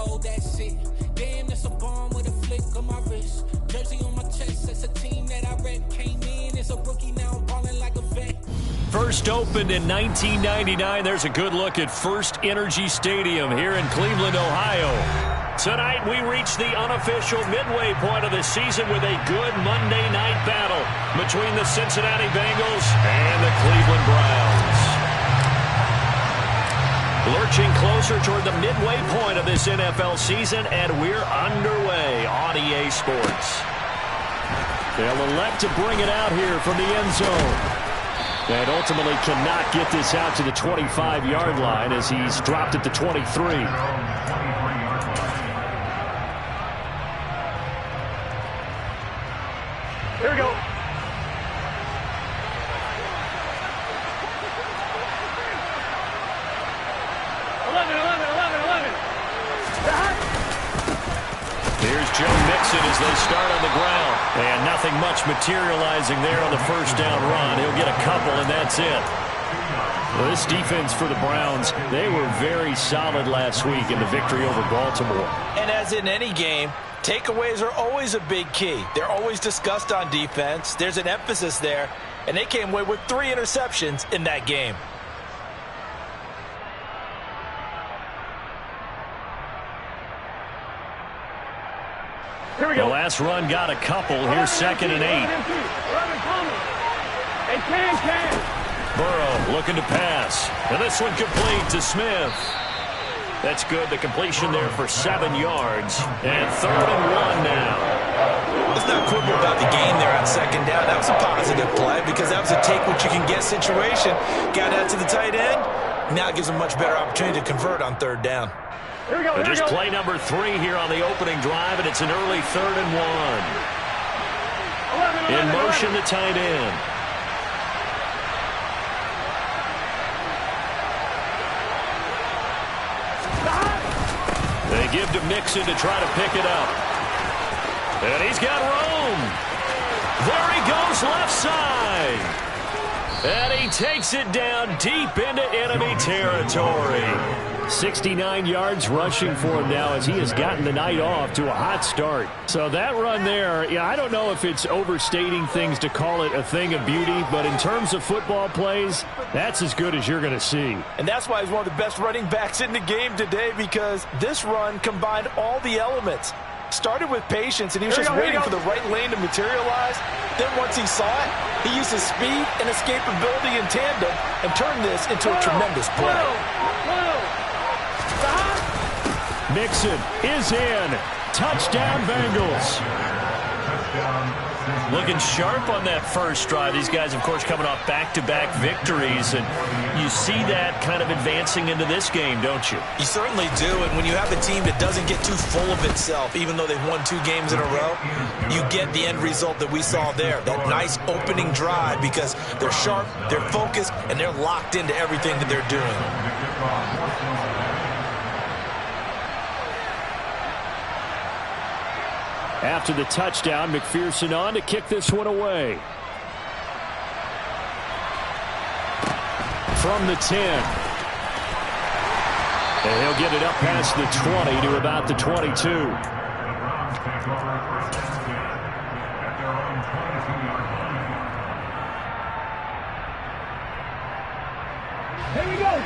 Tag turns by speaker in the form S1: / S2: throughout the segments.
S1: go, that's it. Damn, that's a bomb with a flick of my wrist. Jersey on my chest, that's a team that I rep. Came in as a rookie, now I'm balling like a vet.
S2: First opened in 1999. There's a good look at First Energy Stadium here in Cleveland, Ohio. Tonight we reach the unofficial midway point of the season with a good Monday night battle between the Cincinnati Bengals and the Cleveland Browns. Lurching closer toward the midway point of this NFL season, and we're underway on EA Sports. They'll elect to bring it out here from the end zone. And ultimately cannot get this out to the 25-yard line as he's dropped at the 23.
S3: Here we go.
S2: Here's Joe Mixon as they start on the ground. And nothing much materializing there on the first down run. He'll get a couple, and that's it. Well, this defense for the Browns, they were very solid last week in the victory over Baltimore.
S4: And as in any game, takeaways are always a big key. They're always discussed on defense. There's an emphasis there, and they came away with 3 interceptions in that game.
S3: Here we go.
S2: The last run got a couple. Here's 2nd and 8. Burrow looking to pass. And this one complete to Smith. That's good. The completion there for 7 yards. And 3rd and 1 now.
S4: Let's not quibble about the game there on 2nd down. That was a positive play because that was a take-what-you-can-get situation. Got out to the tight end. Now it gives them a much better opportunity to convert on 3rd down.
S3: Here we go.
S2: And just play number 3 here on the opening drive, and it's an early 3rd and 1. In motion, the tight end. They give to Mixon to try to pick it up. And he's got room. There he goes left side. And he takes it down deep into enemy territory. 69 yards rushing for him now as he has gotten the night off to a hot start. So that run there, yeah, I don't know if it's overstating things to call it a thing of beauty, but in terms of football plays, that's as good as you're going to see.
S4: And that's why he's one of the best running backs in the game today, because this run combined all the elements. Started with patience, and he was just waiting for the right lane to materialize. Then once he saw it, he used his speed and escapability in tandem and turned this into a tremendous play.
S2: Mixon is in. Touchdown, Bengals. Looking sharp on that first drive. These guys, of course, coming off back-to-back victories, and you see that kind of advancing into this game, don't you?
S4: You certainly do, and when you have a team that doesn't get too full of itself, even though they've won 2 games in a row, you get the end result that we saw there, that nice opening drive, because they're sharp, they're focused, and they're locked into everything that they're doing.
S2: After the touchdown, McPherson on to kick this one away. From the 10. And he'll get it up past the 20 to about the 22.
S3: Here we go.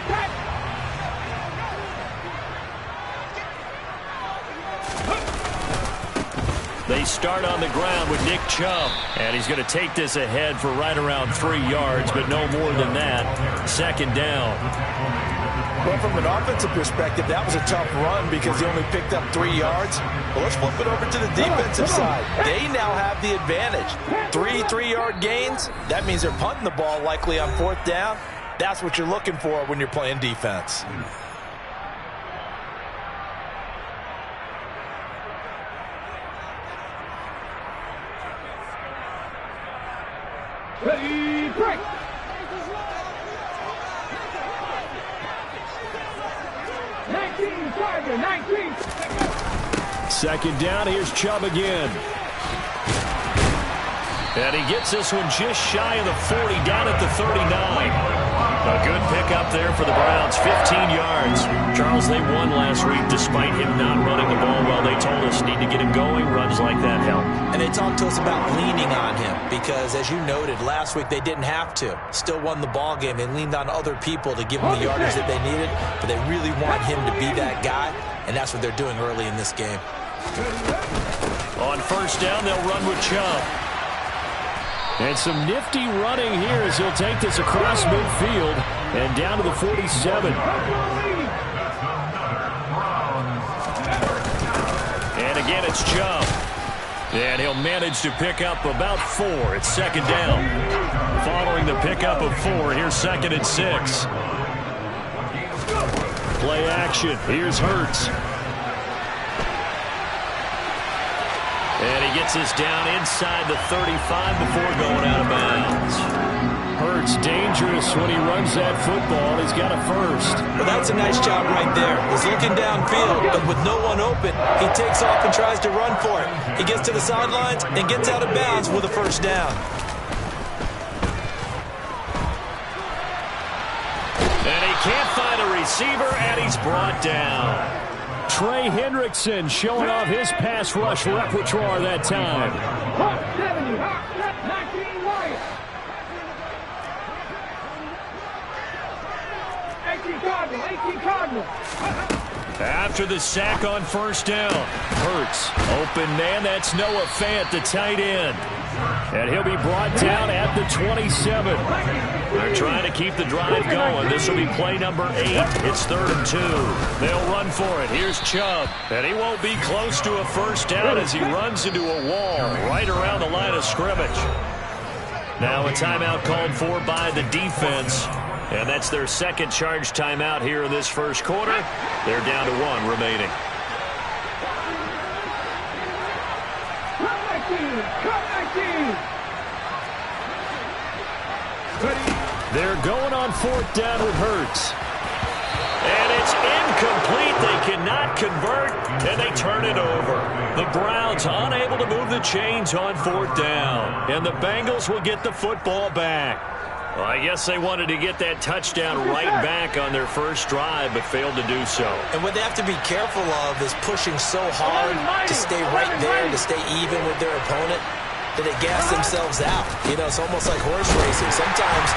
S2: They start on the ground with Nick Chubb. And he's going to take this ahead for right around 3 yards, but no more than that. 2nd down.
S4: Well, from an offensive perspective, that was a tough run because he only picked up 3 yards. Well, let's flip it over to the defensive side. They now have the advantage. 3 3-yard gains. That means they're punting the ball likely on 4th down. That's what you're looking for when you're playing defense.
S3: Ready, break.
S2: Second down, here's Chubb again. And he gets this one just shy of the 40, down at the 39. A good pickup there for the Browns, 15 yards. Charles, they won last week despite him not running the ball well. They told us need to get him going. Runs like that help.
S4: And they talked to us about leaning on him because, as you noted, last week they didn't have to. Still won the ball game. They leaned on other people to give them the yardage that they needed, but they really want him to be that guy, and that's what they're doing early in this game.
S2: On first down, they'll run with Chubb. And some nifty running here as he'll take this across midfield and down to the 47. And again, it's Chubb. And he'll manage to pick up about 4. It's second down. Following the pickup of 4, here's 2nd and 6. Play action. Here's Hurts. And he gets this down inside the 35 before going out of bounds. Hurts dangerous when he runs that football. He's got a first.
S4: Well, that's a nice job right there. He's looking downfield, but with no one open, he takes off and tries to run for it. He gets to the sidelines and gets out of bounds with a first down.
S2: And he can't find a receiver, and he's brought down. Trey Hendrickson showing off his pass rush repertoire that time.
S3: 70, 19 Lions. 18 Cardinal.
S2: After the sack on first down, Hurts, open man, that's Noah Fant, the tight end. And he'll be brought down at the 27. They're trying to keep the drive going. This will be play number 8. It's 3rd and 2. They'll run for it. Here's Chubb. And he won't be close to a first down as he runs into a wall right around the line of scrimmage. Now a timeout called for by the defense. And that's their second charge timeout here in this first quarter. They're down to 1 remaining. They're going on 4th down with Hurts. And it's incomplete. They cannot convert, and they turn it over. The Browns unable to move the chains on 4th down. And the Bengals will get the football back. Well, I guess they wanted to get that touchdown right back on their first drive, but failed to do so.
S4: And what they have to be careful of is pushing so hard to stay right there, to stay even with their opponent, that they gas themselves out. You know, it's almost like horse racing. Sometimes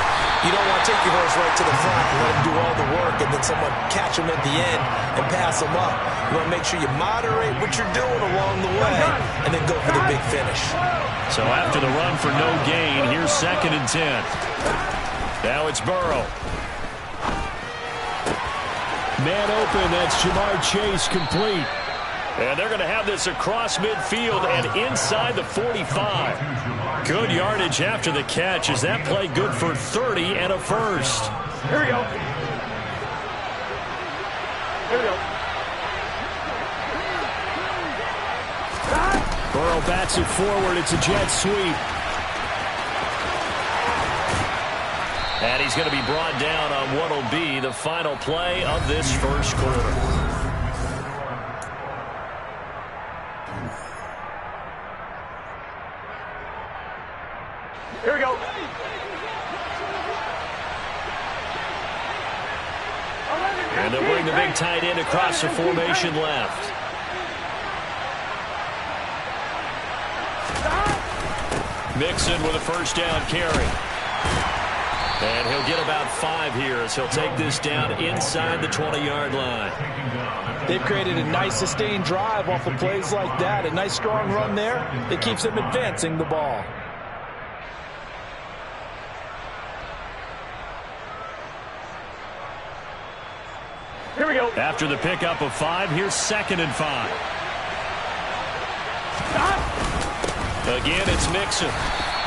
S4: you don't want to take your horse right to the front and let him do all the work, and then someone catch him at the end and pass him up. You want to make sure you moderate what you're doing along the way and then go for the big finish.
S2: So after the run for no gain, here's 2nd and 10. Now it's Burrow. Man open, that's Jamar Chase complete. And they're going to have this across midfield and inside the 45. Good yardage after the catch. Is that play good for 30 and a first?
S3: Here we go. Here we go.
S2: Burrow bats it forward. It's a jet sweep. And he's going to be brought down on what will be the final play of this first quarter.
S3: Here we go.
S2: And they'll bring the big tight end across the formation left. Mixon with a first down carry. And he'll get about 5 here as he'll take this down inside the 20-yard line.
S4: They've created a nice sustained drive off of plays like that. A nice strong run there that keeps them advancing the ball.
S3: Here we go.
S2: After the pickup of 5, here's 2nd and 5. Again, it's Mixon.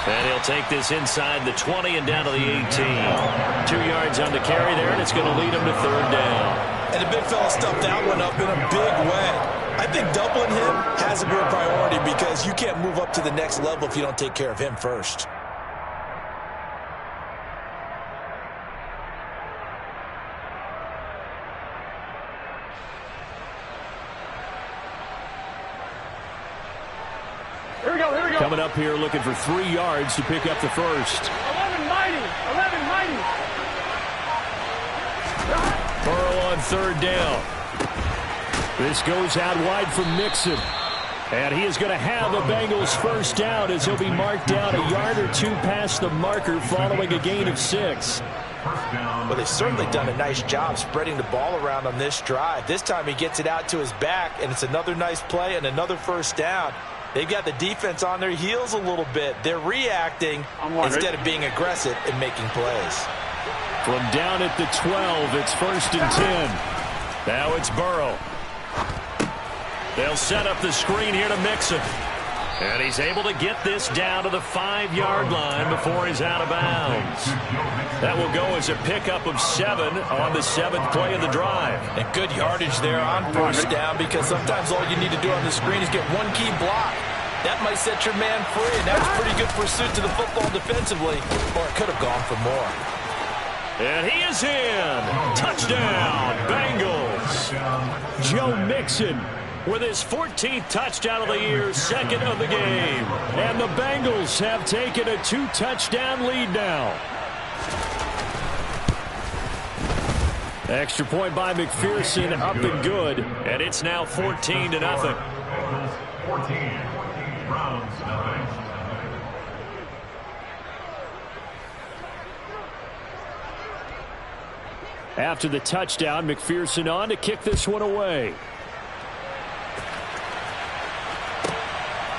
S2: And he'll take this inside the 20 and down to the 18. 2 yards on the carry there, and it's going to lead him to 3rd down.
S4: And the big fella stuffed that one up in a big way. I think doubling him has to be a priority because you can't move up to the next level if you don't take care of him first.
S3: Here we go, here we go.
S2: Coming up here looking for 3 yards to pick up the first.
S3: 11 mighty, 11 mighty.
S2: third down. This goes out wide from Mixon. And he is going to have a Bengals first down as he'll be marked down a yard or two past the marker following a gain of 6.
S4: Well, they've certainly done a nice job spreading the ball around on this drive. This time he gets it out to his back, and it's another nice play and another first down. They've got the defense on their heels a little bit. They're reacting instead of being aggressive and making plays.
S2: From down at the 12, it's 1st and 10. Now it's Burrow. They'll set up the screen here to Mixon. And he's able to get this down to the 5-yard line before he's out of bounds. That will go as a pickup of 7 on the 7th play of the drive.
S4: And good yardage there on first down, because sometimes all you need to do on the screen is get one key block. That might set your man free, and that was pretty good pursuit to the football defensively, or it could have gone for more.
S2: And he is in. Touchdown, Bengals. Joe Mixon with his 14th touchdown of the year, 2nd of the game. And the Bengals have taken a 2-touchdown lead now. Extra point by McPherson, up and good. And it's now 14-0.
S5: 14, Browns, nothing.
S2: After the touchdown, McPherson on to kick this one away.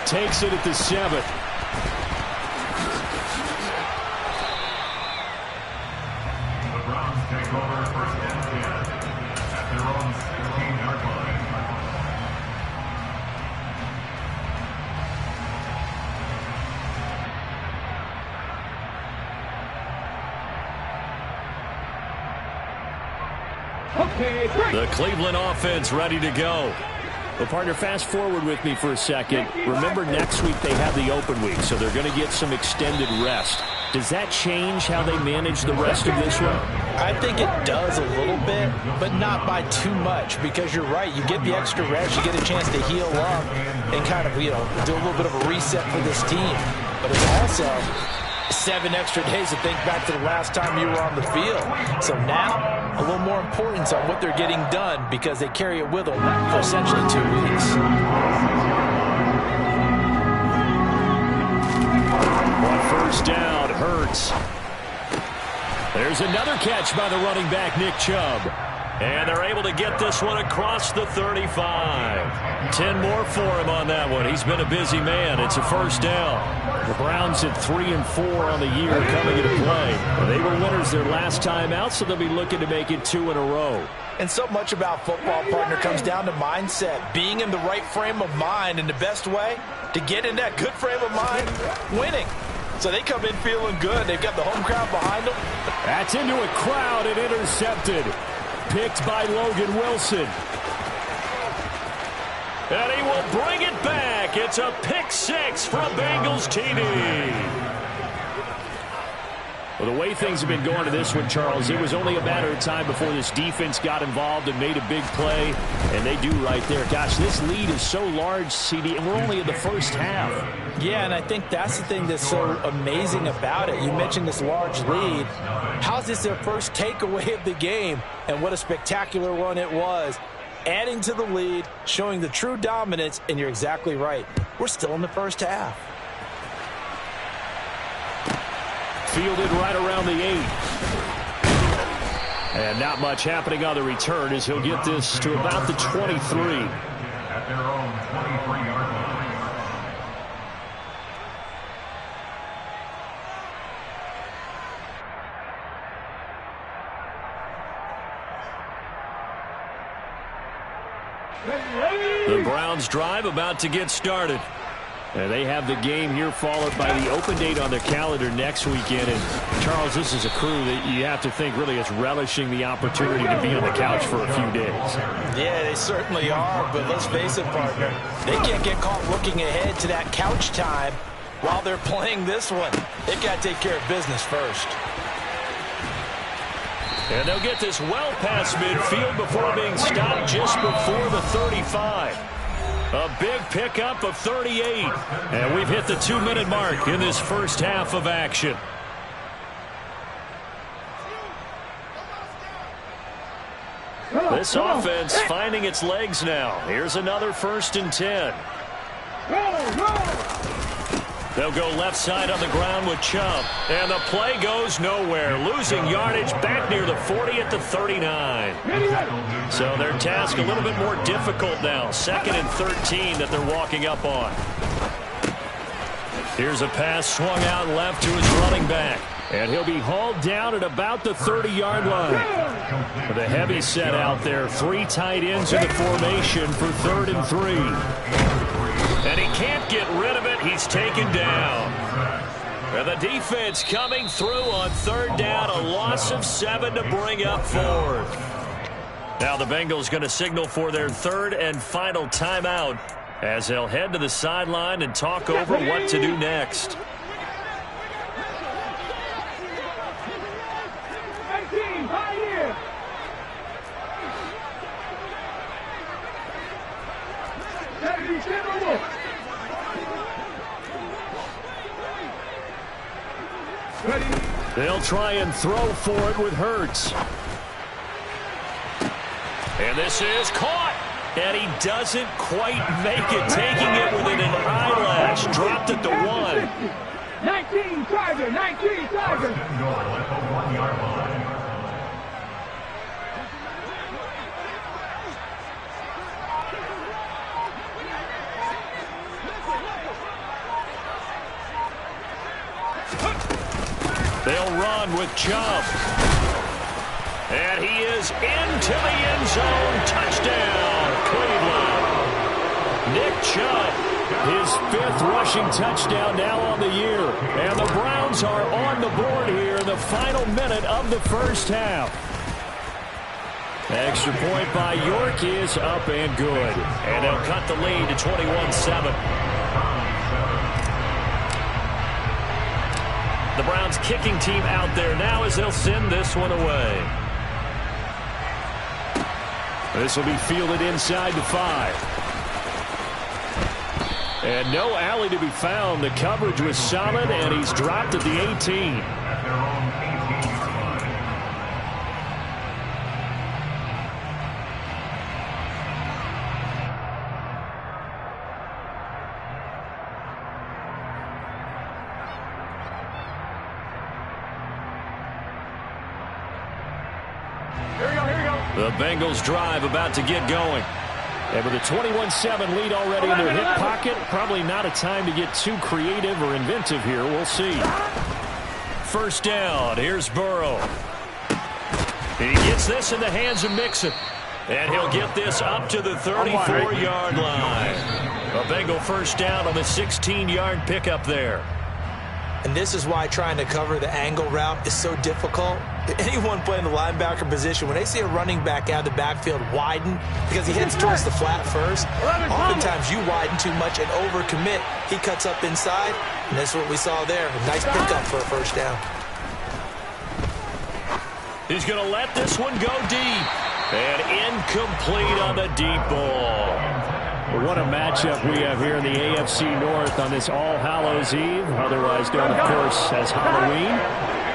S2: Takes it at the 7th.
S5: The Browns take over 1st and 10 at their own 16-yard line.
S3: Okay, great.
S2: The Cleveland offense ready to go. Well, partner, fast forward with me for a second. Remember, next week they have the open week, so they're going to get some extended rest. Does that change how they manage the rest of this one?
S4: I think it does a little bit, but not by too much, because you're right. You get the extra rest, you get a chance to heal up and kind of, do a little bit of a reset for this team. But it's also 7 extra days to think back to the last time you were on the field. So now, a little more importance on what they're getting done, because they carry it with them for essentially 2 weeks.
S2: On first down, Hurts. There's another catch by the running back, Nick Chubb. And they're able to get this one across the 35. 10 more for him on that one. He's been a busy man. It's a first down. The Browns at 3-4 on the year coming into play. They were winners their last time out, so they'll be looking to make it 2 in a row.
S4: And so much about football, partner, comes down to mindset. Being in the right frame of mind, and the best way to get in that good frame of mind, winning. So they come in feeling good. They've got the home crowd behind them.
S2: That's into a crowd and intercepted. Picked by Logan Wilson. And he will bring it back. It's a pick 6 from Bengals TV. Well, the way things have been going to this one, Charles, it was only a matter of time before this defense got involved and made a big play. And they do right there. Gosh, this lead is so large, CD, and we're only in the first half.
S4: Yeah, and I think that's the thing that's so amazing about it. You mentioned this large lead. How's this their first takeaway of the game? And what a spectacular one it was. Adding to the lead, showing the true dominance, and you're exactly right. We're still in the first half.
S2: Fielded right around the 8. And not much happening on the return as he'll get this to about the 23.
S5: At their own 23-yard line.
S2: The Browns drive about to get started. And they have the game here followed by the open date on their calendar next weekend. And, Charles, this is a crew that you have to think really is relishing the opportunity to be on the couch for a few days.
S4: Yeah, they certainly are. But let's face it, partner, they can't get caught looking ahead to that couch time while they're playing this one. They've got to take care of business first.
S2: And they'll get this well past midfield before being stopped just before the 35. A big pickup of 38. And we've hit the 2-minute mark in this first half of action. This offense finding its legs now. Here's another 1st and 10. They'll go left side on the ground with Chubb. And the play goes nowhere. Losing yardage back near the 40 at the 39. So their task a little bit more difficult now. 2nd and 13 that they're walking up on. Here's a pass swung out left to his running back. And he'll be hauled down at about the 30-yard line. With a heavy set out there. 3 tight ends in the formation for 3rd and 3. And he can't get rid of it. He's taken down. And the defense coming through on 3rd down. A loss of 7 to bring up 4th. Now the Bengals going to signal for their 3rd and final timeout as they'll head to the sideline and talk over what to do next. They'll try and throw for it with Hurts. And this is caught. And he doesn't quite make it, taking it within an eyelash. Dropped at the 1.
S3: 19 Tiger, 19 Tiger.
S5: Goal at the 1-yard line.
S2: They'll run with Chubb. And he is into the end zone. Touchdown, Cleveland. Nick Chubb, his 5th rushing touchdown now on the year. And the Browns are on the board here in the final minute of the 1st half. Extra point by York is up and good. And they'll cut the lead to 21-7. The Browns kicking team out there now as they'll send this one away. This will be fielded inside the 5. And no alley to be found. The coverage was solid, and he's dropped at the 18. The Bengals drive about to get going. And with a 21-7 lead already in their hip pocket, probably not a time to get too creative or inventive here. We'll see. 1st down. Here's Burrow. He gets this in the hands of Mixon. And he'll get this up to the 34-yard line. A Bengal 1st down on the 16-yard pickup there.
S4: And this is why trying to cover the angle route is so difficult. Anyone playing the linebacker position, when they see a running back out of the backfield widen because he heads towards the flat first, oftentimes you widen too much and overcommit. He cuts up inside, and that's what we saw there. A nice pickup for a 1st down.
S2: He's going to let this one go deep. And incomplete on the deep ball. What a matchup we have here in the AFC North on this All Hallows Eve, otherwise known, of course, as Halloween.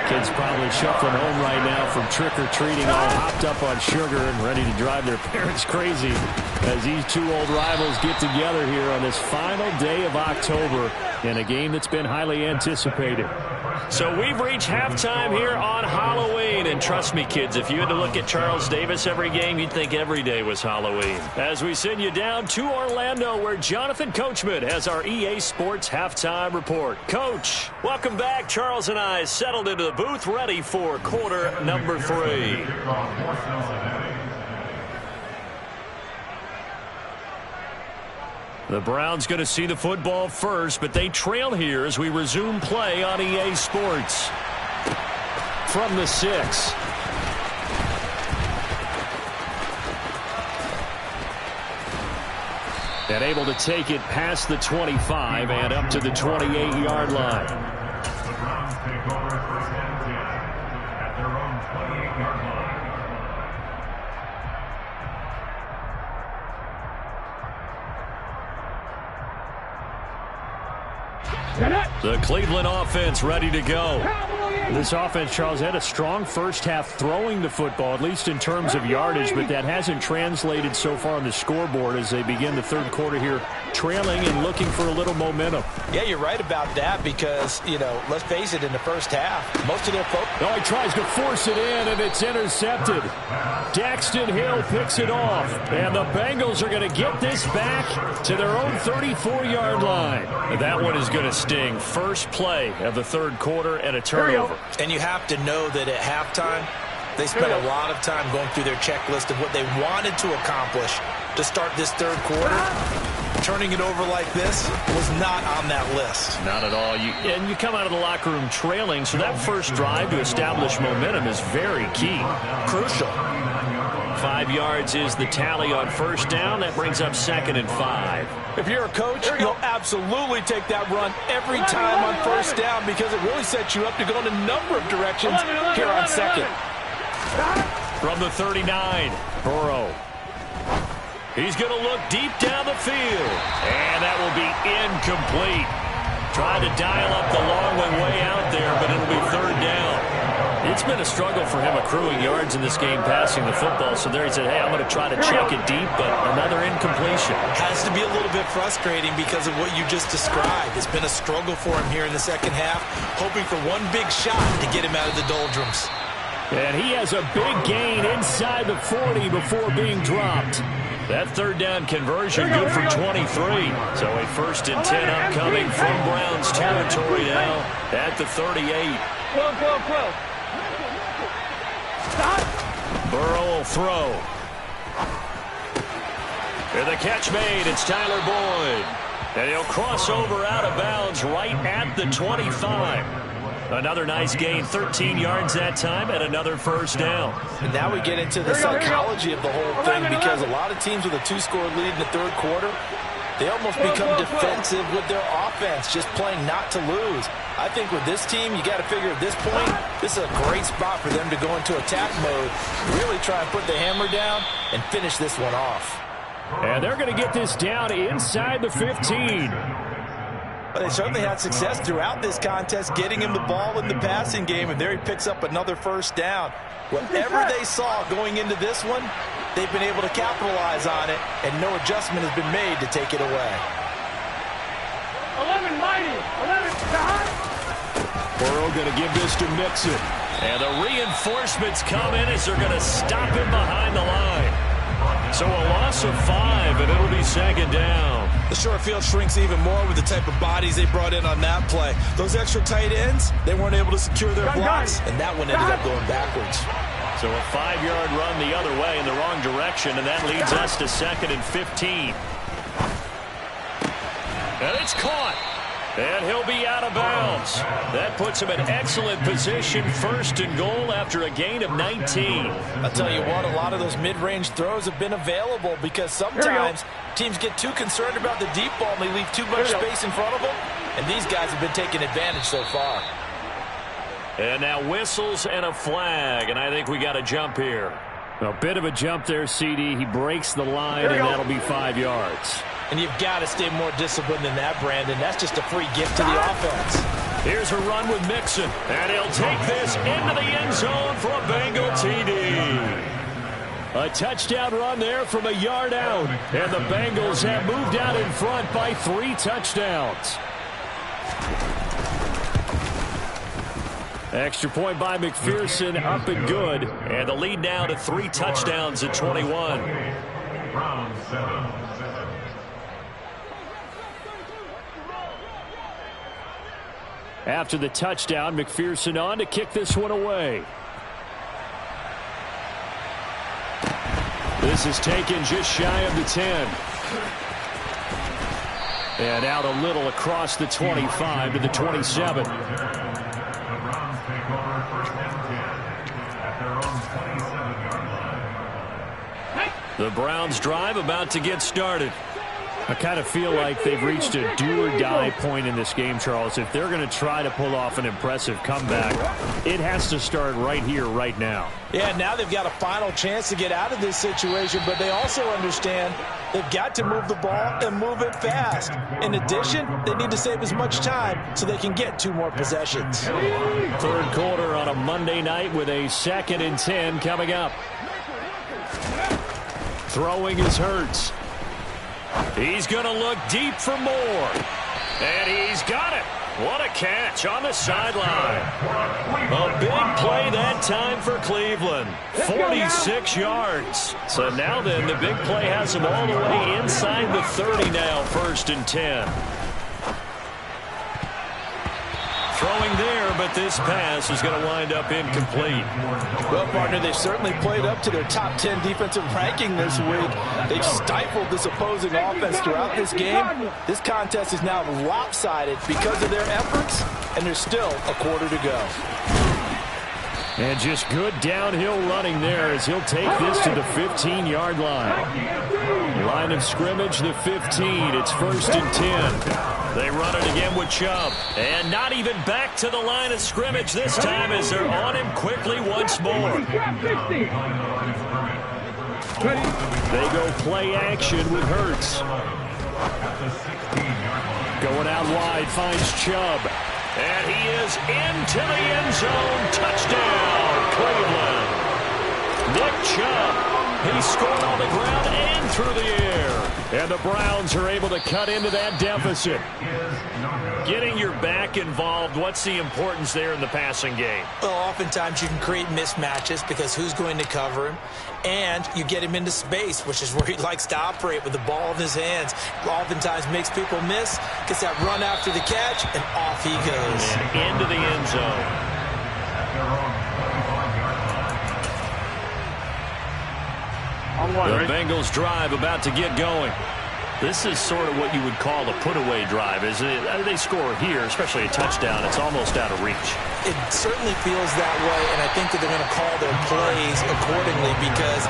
S2: Kids probably shuffling home right now from trick-or-treating, all hopped up on sugar and ready to drive their parents crazy as these 2 old rivals get together here on this final day of October in a game that's been highly anticipated. So we've reached halftime here on Halloween. And trust me, kids, if you had to look at Charles Davis every game, you'd think every day was Halloween. As we send you down to Orlando, where Jonathan Coachman has our EA Sports Halftime Report. Coach, welcome back. Charles and I settled into the booth, ready for quarter number 3. The Browns going to see the football first, but they trail here as we resume play on EA Sports. From the 6. And able to take it past the 25 and up to the 28-yard line.
S5: The Browns take over 1st and 10 at their own 28-yard line.
S2: The Cleveland offense ready to go.
S6: This offense, Charles, had a strong first half throwing the football, at least in terms of yardage, but that hasn't translated so far on the scoreboard as they begin the third quarter here, trailing and looking for a little momentum.
S4: Yeah, you're right about that because, you know, let's face it, in the first half, most of their folks...
S6: Oh, he tries to force it in, and it's intercepted. Daxton Hill picks it off, and the Bengals are going to get this back to their own 34-yard line.
S2: That one is going to sting. First play of the third quarter and a turnover.
S4: And you have to know that at halftime, they spent a lot of time going through their checklist of what they wanted to accomplish to start this third quarter. Turning it over like this was not on that list.
S2: Not at all. And you come out of the locker room trailing, so that first drive to establish momentum is very key.
S4: Crucial.
S2: 5 yards is the tally on first down. That brings up 2nd and 5.
S4: If you're a coach, you'll absolutely take that run every time on first down because it really sets you up to go in a number of directions here on second.
S2: From the 39, Burrow. He's going to look deep down the field. And that will be incomplete. Trying to dial up the long way out there, but it'll be third down. It's been a struggle for him accruing yards in this game passing the football. So there he said, hey, I'm going to try to check it deep, but another incompletion.
S4: Has to be a little bit frustrating because of what you just described. It's been a struggle for him here in the second half, hoping for one big shot to get him out of the doldrums.
S6: And he has a big gain inside the 40 before being dropped.
S2: That third down conversion good for 23. So a 1st and 10 upcoming from Browns territory now at the 38. Burrow will throw. And the catch made. It's Tyler Boyd. And he'll cross over out of bounds right at the 25. Another nice gain, 13 yards that time, and another first down.
S4: And now we get into the psychology of the whole thing because a lot of teams with a 2-score lead in the third quarter, they almost become defensive with their offense, just playing not to lose. I think with this team, you got to figure at this point, this is a great spot for them to go into attack mode, really try and put the hammer down and finish this one off.
S6: And they're going to get this down inside the 15.
S4: Well, they certainly had success throughout this contest, getting him the ball in the passing game, and there he picks up another first down. Whatever they saw going into this one, they've been able to capitalize on it, and no adjustment has been made to take it away.
S3: 11 mighty, 11 high.
S2: Burrow going to give this to Mixon. And the reinforcements come in as they're going to stop him behind the line. So a loss of 5, and it'll be 2nd down.
S4: The short field shrinks even more with the type of bodies they brought in on that play. Those extra tight ends, they weren't able to secure their blocks, and that one ended up going backwards.
S2: So a 5-yard run the other way in the wrong direction, and that leads us to 2nd and 15. And it's caught. And he'll be out of bounds. That puts him in excellent position, 1st and goal after a gain of 19.
S4: I'll tell you what, a lot of those mid-range throws have been available because sometimes teams get too concerned about the deep ball and they leave too much space in front of them. And these guys have been taking advantage so far.
S2: And now whistles and a flag, and I think we got a jump here.
S6: A bit of a jump there, CD. He breaks the line, and that'll be 5 yards.
S4: And you've got to stay more disciplined than that, Brandon. That's just a free gift to the offense.
S2: Here's a run with Mixon, and he'll take this into the end zone for a Bengal TD.
S6: A touchdown run there from a yard out, and the Bengals have moved out in front by 3 touchdowns. Extra point by McPherson, up and good.
S2: And the lead now to 3 touchdowns at 21.
S5: Round 7.
S6: After the touchdown, McPherson on to kick this one away. This is taken just shy of the 10. And out a little across the 25 to the 27.
S5: The Browns take over 1st and 10 at their own 27-yard line.
S2: The Browns drive about to get started.
S6: I kind of feel like they've reached a do-or-die point in this game, Charles. If they're going to try to pull off an impressive comeback, it has to start right here, right now.
S4: Yeah, now they've got a final chance to get out of this situation, but they also understand They've got to move the ball and move it fast. In addition, they need to save as much time so they can get 2 more possessions.
S6: Third quarter on a Monday night with a 2nd and 10 coming up. Throwing is Hurts. He's going to look deep for more. And he's got it. What a catch on the sideline. A big play that time for Cleveland. 46 yards. So now then, the big play has them all the way inside the 30 now, 1st and 10. Throwing there, but this pass is going to wind up incomplete.
S4: Well, partner, they've certainly played up to their top 10 defensive ranking this week. They've stifled this opposing offense throughout this game. This contest is now lopsided because of their efforts, and there's still a quarter to go.
S6: And just good downhill running there as he'll take this to the 15-yard line. Line of scrimmage, the 15. It's 1st and 10. They run it again with Chubb. And not even back to the line of scrimmage this time as they're on him quickly once more. They go play action with Hurts. Going out wide, finds Chubb. And he is into the end zone. Touchdown, Cleveland. Nick Chubb, he scored on the ground and through the air. And the Browns are able to cut into that deficit. Getting your back involved, what's the importance there in the passing game?
S7: Well, oftentimes you can create mismatches because who's going to cover him? And you get him into space, which is where he likes to operate with the ball in his hands. Oftentimes makes people miss, gets that run after the catch, and off he goes.
S6: And into the end zone. The Bengals drive about to get going. This is sort of what you would call a put-away drive, isn't it? They score here, especially a touchdown. It's almost out of reach.
S7: It certainly feels that way, and I think that they're going to call their plays accordingly because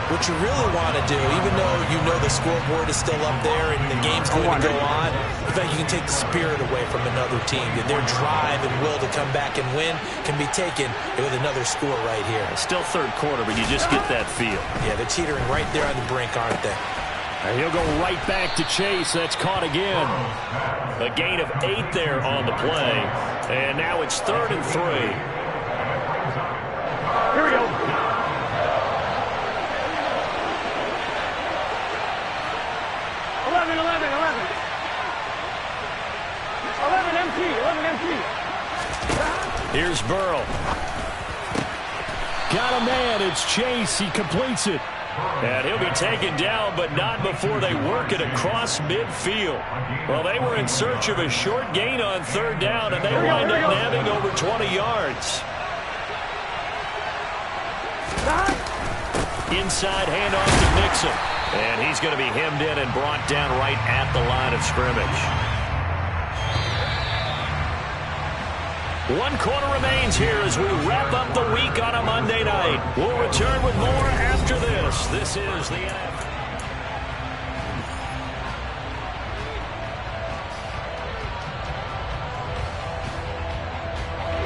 S7: what you really want to do, even though you know the scoreboard is still up there and the game's going to go on, in fact, you can take the spirit away from another team. Their drive and will to come back and win can be taken with another score right here.
S6: It's still third quarter, but you just get that feel.
S7: Yeah, they're teetering right there on the brink, aren't they?
S6: And he'll go right back to Chase. That's caught again. A gain of 8 there on the play. And now it's 3rd and 3.
S3: Here we go. 11 empty.
S6: Here's Burrow. Got a man. It's Chase. He completes it. And he'll be taken down, but not before they work it across midfield. Well, they were in search of a short gain on 3rd down, and they wind up nabbing over 20 yards. Inside handoff to Nixon. And he's going to be hemmed in and brought down right at the line of scrimmage. 1 quarter remains here as we wrap up the week on a Monday night. We'll return with more after this. This is the NFL.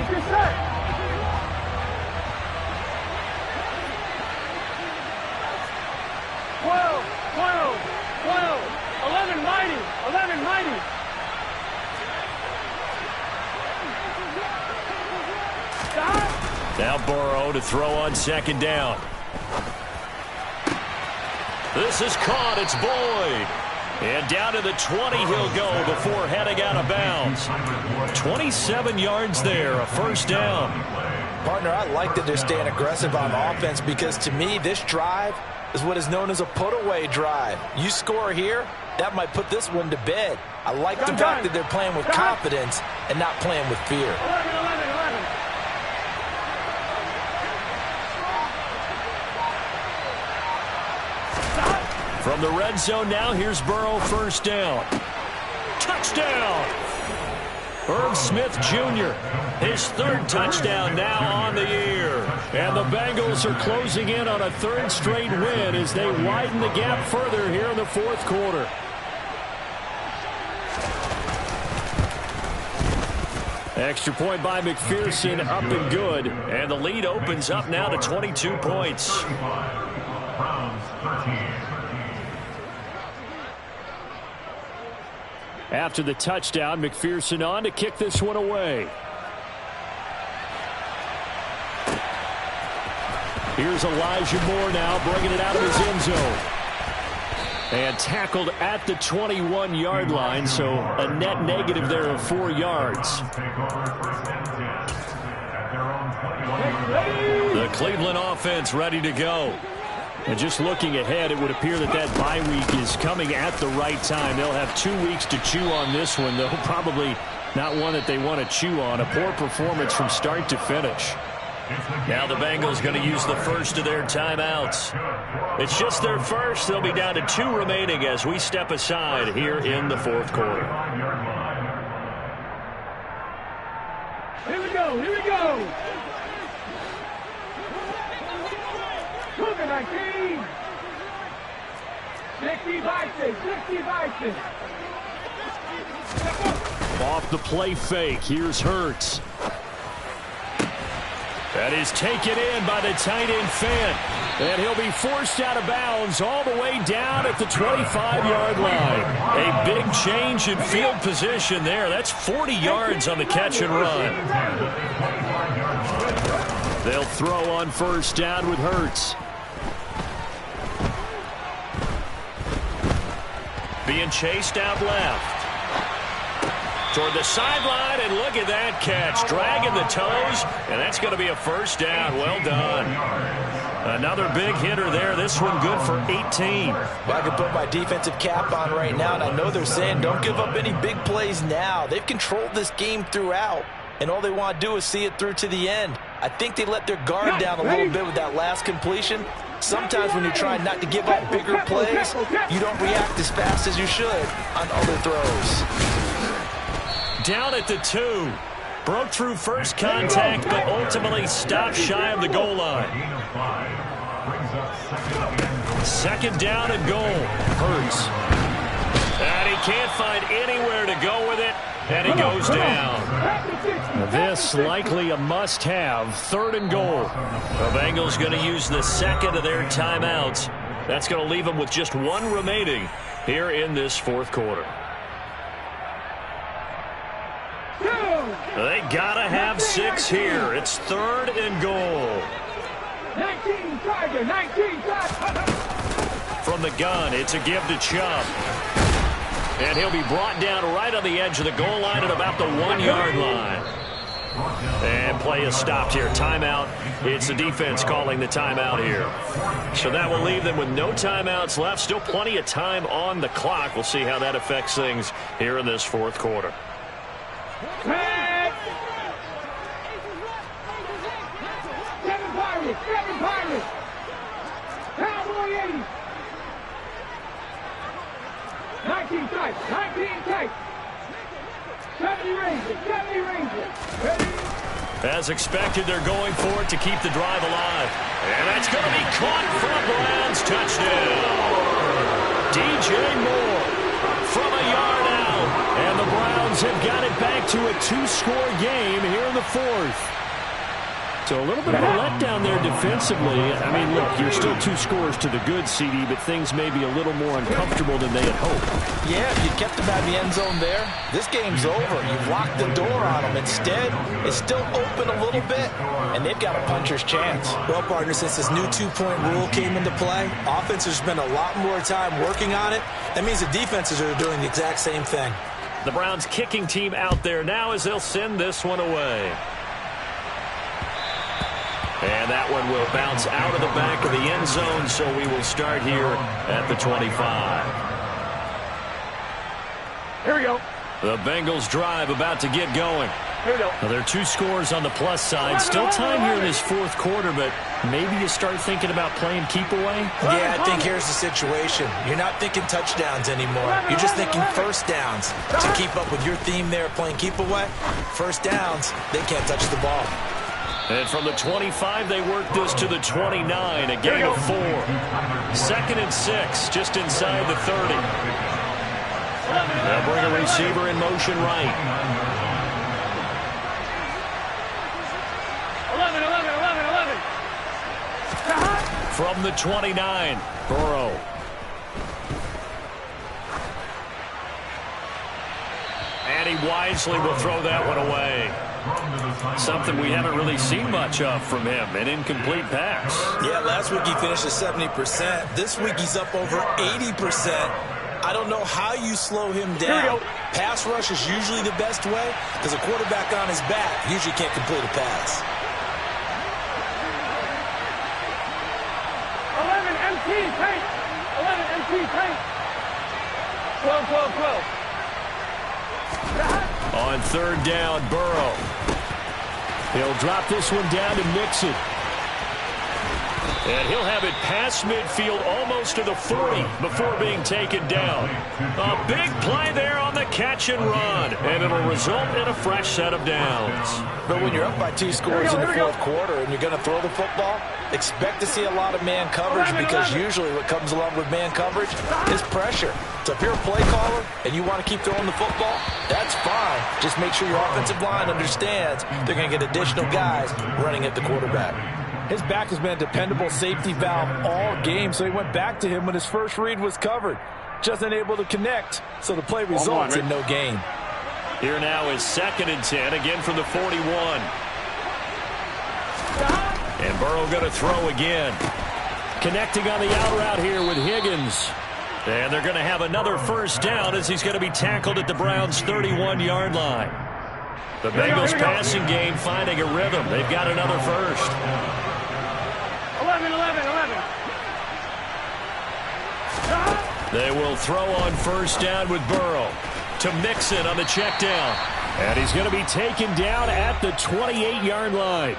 S3: Get set. 12. 11 mighty.
S6: Now Burrow to throw on 2nd down. This is caught. It's Boyd. And down to the 20 he'll go before heading out of bounds. 27 yards there, a 1st down.
S4: Partner, I like that they're staying aggressive on offense because to me this drive is what is known as a put-away drive. You score here, that might put this one to bed. I like the fact that they're playing with confidence and not playing with fear.
S3: 11.
S6: From the red zone now, here's Burrow, 1st down. Touchdown! Irv Smith Jr., his 3rd touchdown now on the year. And the Bengals are closing in on a 3rd straight win as they widen the gap further here in the 4th quarter. Extra point by McPherson, up and good. And the lead opens up now to 22 points.
S5: Browns 13.
S6: After the touchdown, McPherson on to kick this one away. Here's Elijah Moore now bringing it out of his end zone. And tackled at the 21-yard line, so a net negative there of 4 yards. The Cleveland offense ready to go. And just looking ahead, it would appear that that bye week is coming at the right time. They'll have 2 weeks to chew on this one, though probably not one that they want to chew on. A poor performance from start to finish.
S2: Now the Bengals going to use the first of their timeouts. It's just their first. They'll be down to 2 remaining as we step aside here in the fourth quarter.
S3: Here we go, here we go. Cougar 19. 60 Bison, 60 Bison.
S6: Off the play fake, here's Hurts. That is taken in by the tight end Fant. And he'll be forced out of bounds all the way down at the 25-yard line. A big change in field position there. That's 40 yards on the catch and run. They'll throw on first down with Hurts. Being chased out left. Toward the sideline, and look at that catch. Dragging the toes, and that's going to be a first down. Well done. Another big hitter there. This one good for 18.
S4: Well, I can put my defensive cap on right now, and I know they're saying don't give up any big plays now. They've controlled this game throughout, and all they want to do is see it through to the end. I think they let their guard down a little bit with that last completion. Sometimes when you're trying not to give up bigger plays, you don't react as fast as you should on other throws.
S2: Down at the 2. Broke through first contact, but ultimately stopped shy of the goal line. Second down and goal. Hurts. And he can't find anywhere to go with it, and he goes down.
S6: This likely a must-have. Third and goal.
S2: The Bengals going to use the second of their timeouts. That's going to leave them with just 1 remaining here in this fourth quarter. They gotta have 6 here. It's third and goal.
S3: 19 Tiger, 19 Tiger.
S2: From the gun, it's a give to Chubb. And he'll be brought down right on the edge of the goal line at about the 1-yard line. And play is stopped here. Timeout. It's the defense calling the timeout here. So that will leave them with no timeouts left. Still plenty of time on the clock. We'll see how that affects things here in this fourth quarter.
S3: Seven Pirates. Cowboy 80. 19 types. 19 types. 70 Rangers. 70 Rangers. Ready?
S2: As expected, they're going for it to keep the drive alive. And that's going to be caught for a Browns touchdown. DJ Moore from a yard out. And the Browns have got it back to a 2-score game here in the fourth. So a little bit of a letdown there defensively. I mean, look, you're still 2 scores to the good, CD, but things may be a little more uncomfortable than they had hoped.
S4: Yeah, if you kept them out of the end zone there, this game's over. You've locked the door on them. Instead, it's still open a little bit, and they've got a puncher's chance.
S7: Well, partner, since this new 2-point rule came into play, offenses spend a lot more time working on it. That means the defenses are doing the exact same thing.
S2: The Browns kicking team out there now as they'll send this one away. And that one will bounce out of the back of the end zone, so we will start here at the 25.
S3: Here we go.
S2: The Bengals drive about to get going.
S3: Here we go.
S6: Well, there are 2 scores on the plus side. Still time here in this fourth quarter, but maybe you start thinking about playing keep away?
S7: Yeah, I think here's the situation. You're not thinking touchdowns anymore. You're just thinking first downs. To keep up with your theme there, playing keep away, first downs, they can't touch the ball.
S2: And from the 25, they work this to the 29, a gain of 4. 2nd and 6, just inside the 30. They'll bring a receiver in motion right.
S3: 11.
S2: From the 29, Burrow.
S6: And he wisely will throw that one away. Something we haven't really seen much of from him, an incomplete pass.
S7: Yeah, last week he finished at 70%. This week he's up over 80%. I don't know how you slow him down. Pass rush is usually the best way because a quarterback on his back usually can't complete a pass.
S3: 11 MT, tank. 11 MT, tank. 12, 12, 12.
S6: On third down, Burrow. He'll drop this one down to Mixon. And he'll have it past midfield almost to the 40 before being taken down. A big play there on the catch and run. And it'll result in a fresh set of downs.
S4: But when you're up by 2 scores in the fourth quarter and you're going to throw the football, expect to see a lot of man coverage because usually what comes along with man coverage is pressure. So if you're a play caller and you want to keep throwing the football, that's fine. Just make sure your offensive line understands they're going to get additional guys running at the quarterback. His back has been a dependable safety valve all game, so he went back to him when his first read was covered. Just unable to connect, so the play results in no gain.
S6: Here now is 2nd and 10, again from the 41. And Burrow going to throw again. Connecting on the out route here with Higgins. And they're going to have another first down as he's going to be tackled at the Browns' 31-yard line. The Bengals passing game finding a rhythm. They've got another first.
S3: 11, 11, 11.
S6: They will throw on first down with Burrow. To Mixon on the check down. And he's going to be taken down at the 28-yard line.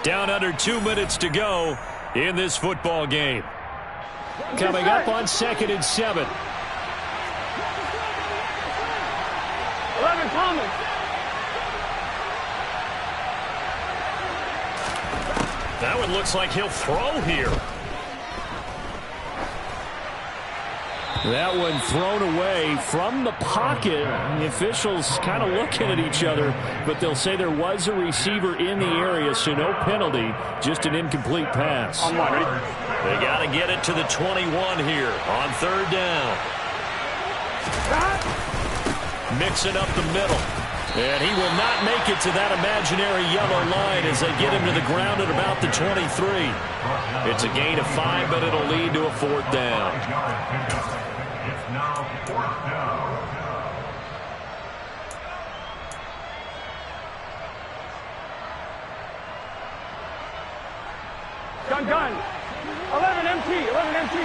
S6: Down under 2 minutes to go in this football game. Coming up on 2nd and 7.
S3: 11, Thomas.
S6: That one looks like he'll throw here. That one thrown away from the pocket. The officials kind of looking at each other, but they'll say there was a receiver in the area, so no penalty, just an incomplete pass. They got to get it to the 21 here on third down. Mixing up the middle. And he will not make it to that imaginary yellow line as they get him to the ground at about the 23. It's a gain of 5, but it'll lead to a 4th down.
S5: It's now 4th down.
S3: Gun. 11 MT, 11 MT.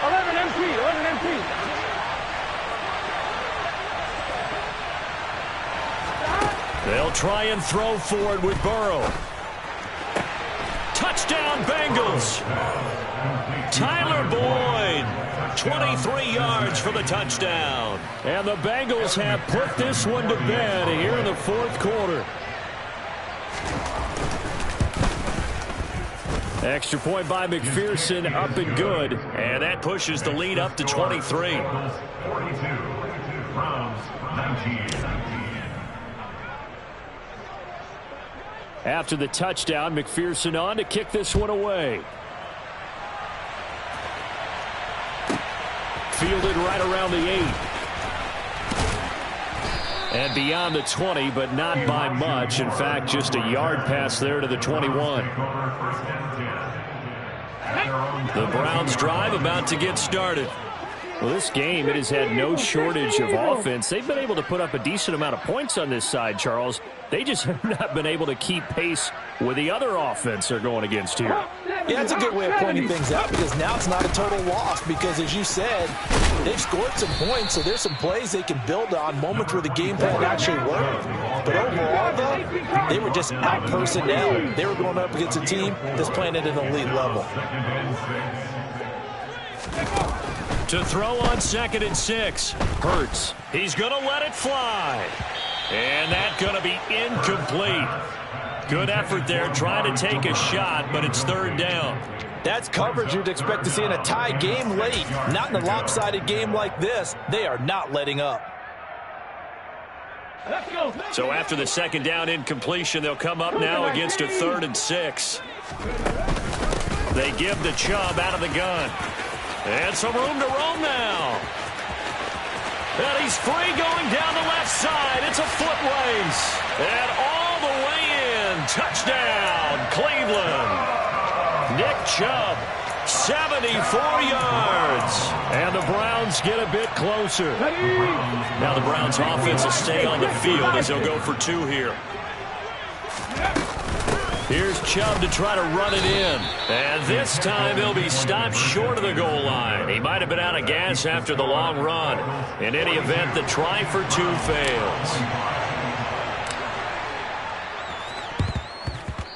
S3: 11 MT, 11 MT.
S6: They'll try and throw for it with Burrow. Touchdown, Bengals. Tyler Boyd, 23 yards for the touchdown. And the Bengals have put this one to bed here in the fourth quarter. Extra point by McPherson, up and good. And that pushes the lead up to 23.
S5: 42, Browns 19.
S6: After the touchdown, McPherson on to kick this one away. Fielded right around the 8. And beyond the 20, but not by much. In fact, just a yard pass there to the 21. The Browns drive about to get started. Well, this game, it has had no shortage of offense. They've been able to put up a decent amount of points on this side, Charles. They just have not been able to keep pace with the other offense they're going against here.
S4: Yeah, that's a good way of pointing things out because now it's not a total loss because, as you said, they've scored some points, so there's some plays they can build on, moments where the game plan actually worked. But overall, though, they were just out-personnel. They were going up against a team that's playing at an elite level.
S6: To throw on 2nd and 6. Hurts. He's going to let it fly. And that's going to be incomplete. Good effort there trying to take a shot, but it's third down.
S4: That's coverage you'd expect to see in a tie game late. Not in a lopsided game like this. They are not letting up.
S6: So after the second down incompletion, they'll come up now against a 3rd and 6. They give the Chubb out of the gun. And some room to roam now.
S2: And he's free going down the left side. It's a foot race. And all the way in. Touchdown, Cleveland. Nick Chubb, 74 yards. And the Browns get a bit closer. Now the Browns offense will stay on the field as they'll go for 2 here. Here's Chubb to try to run it in. And this time he'll be stopped short of the goal line. He might have been out of gas after the long run. In any event, the try for 2 fails.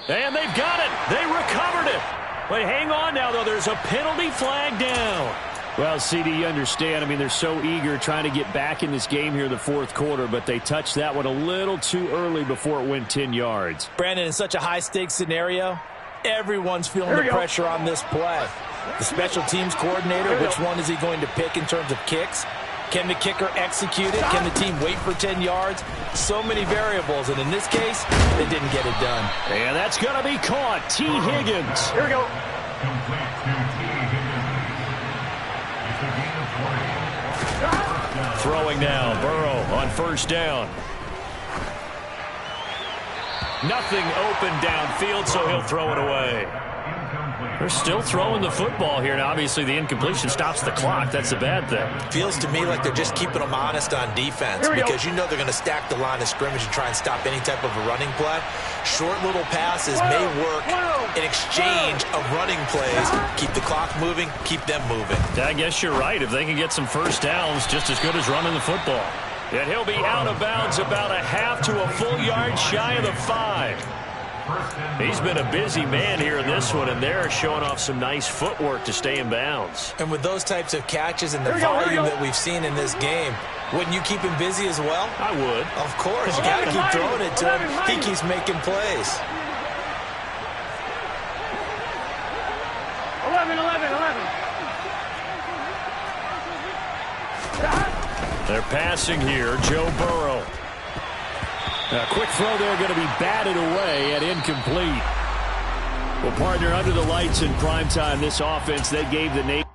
S2: And they've got it. They recovered it. But hang on now, though. There's a penalty flag down.
S6: Well, CD, you understand. I mean, they're so eager trying to get back in this game here in the fourth quarter, but they touched that one a little too early before it went 10 yards.
S7: Brandon, in such a high-stakes scenario, everyone's feeling the pressure on this play. The special teams coordinator, which one is he going to pick in terms of kicks? Can the kicker execute it? Can the team wait for 10 yards? So many variables, and in this case, they didn't get it done.
S6: And that's going to be caught. T. Higgins.
S3: Here we go.
S5: Complete to T. Higgins. It's a gain of 40.
S2: Throwing now, Burrow on first down. Nothing open downfield, so he'll throw it away. They're still throwing the football here. Now, obviously, the incompletion stops the clock. That's a bad thing.
S7: Feels to me like they're just keeping them honest on defense because you know they're going to stack the line of scrimmage and try and stop any type of a running play. Short little passes may work in exchange of running plays. Keep the clock moving, keep them moving.
S2: I guess you're right. If they can get some first downs, just as good as running the football. And he'll be out of bounds about a half to a full yard shy of the 5. He's been a busy man here in this one, and they're showing off some nice footwork to stay in bounds.
S7: And with those types of catches and the volume that we've seen in this game, wouldn't you keep him busy as well?
S2: I would.
S7: Of course. You got to keep throwing it to him. He keeps making plays.
S3: 11.
S2: They're passing here. Joe Burrow.
S6: A quick throw there going to be batted away and incomplete. Well, partner, under the lights in primetime, this offense, they gave the nation.